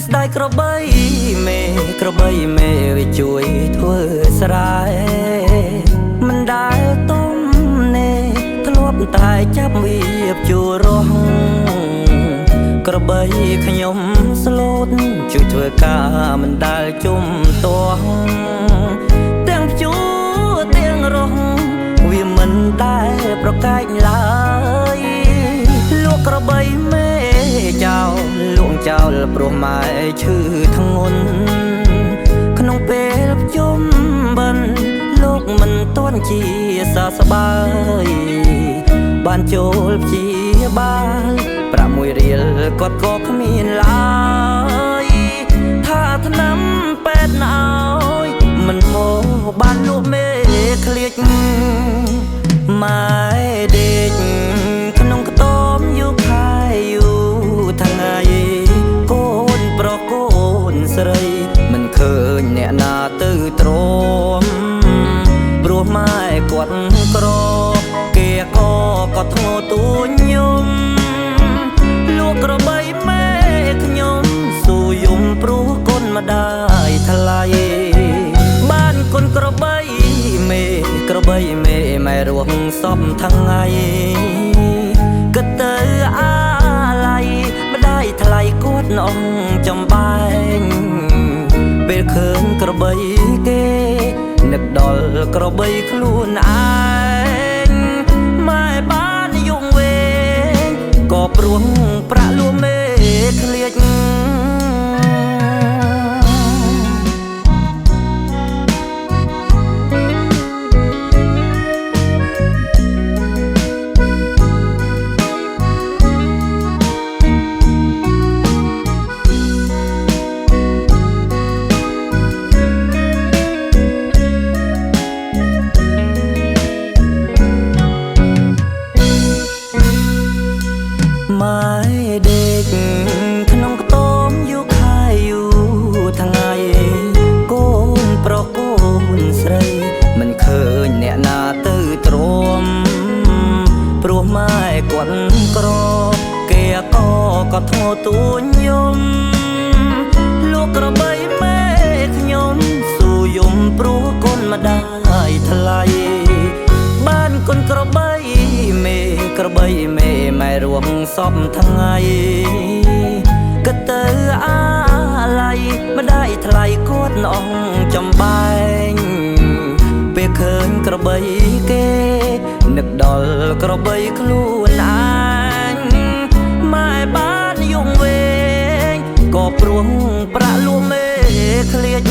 ស្ដាយក្របីមេវាជួយធ្វើស្រែមិនដែលទុំនេធ្លាប់តែចាប់វាជួរោះក្របីខ្ញុំស្លូតជួយធ្វើការមិនដែលជុំទាស់ទាំងជួទាំងរស់វាមិនដែលប្រកែកឡើយលក់ក្របីមេចោលលួងចោលព្រោះម៉ែឈឺធ្ងន់ក្នុងពេលប្រជុំបិណ្ឌលោកមិនទាន់ជាសះស្បើយបានចូលព្យាបាល6រៀលគាត់ក៏គ្មានឡើយថាថ្នាំពេទ្យណោយមិនហូរបានលក់មេឃ្លៀចម៉ែដេកក្នុងខ្ទមយូរខែយូរថ្ងៃកូនប្រុសកូនស្រីមិនឃើញអ្នកណាទៅទ្រាំព្រោះម៉ែគាត់ក្រគេក៏ធ្ងោទូញខ្ញុំលក់ក្របីមេខ្ញុំស៊ូយំព្រោះកូនម្ដាយថ្លៃបានកូនក្របីមេម៉ែរស់សពថ្ងៃគិតទៅអាឡ័យម្ដាយថ្លៃគាត់នងចំបែងពេលឃើញក្របីគេនឹកដល់ក្របីខ្លួនឯងម៉ែបានយំវែងក៏ព្រោះប្រាក់លួមេឃ្លៀចម៉ែដេកក្នុងខ្ទមយូរខែយូរថ្ងៃកូនប្រុសកូនស្រីមិនឃើញអ្នកណាទៅទ្រាំព្រោះម៉ែគាត់ក្រគេក៏ធ្ងោទូញខ្ញុំលក់ក្របីមេខ្ញុំស៊ូយំព្រោះកូនម្ដាយថ្លៃបានកូនក្របីមេម៉ែរស់សពថ្ងៃគិតទៅអាឡ័យម្ដាយថ្លៃគាត់នងចំបែងពេលឃើញក្របីគេនឹកដល់ក្របីខ្លួនឯងម៉ែបានយំវែងក៏ព្រោះប្រាក់លួមេឃ្លៀច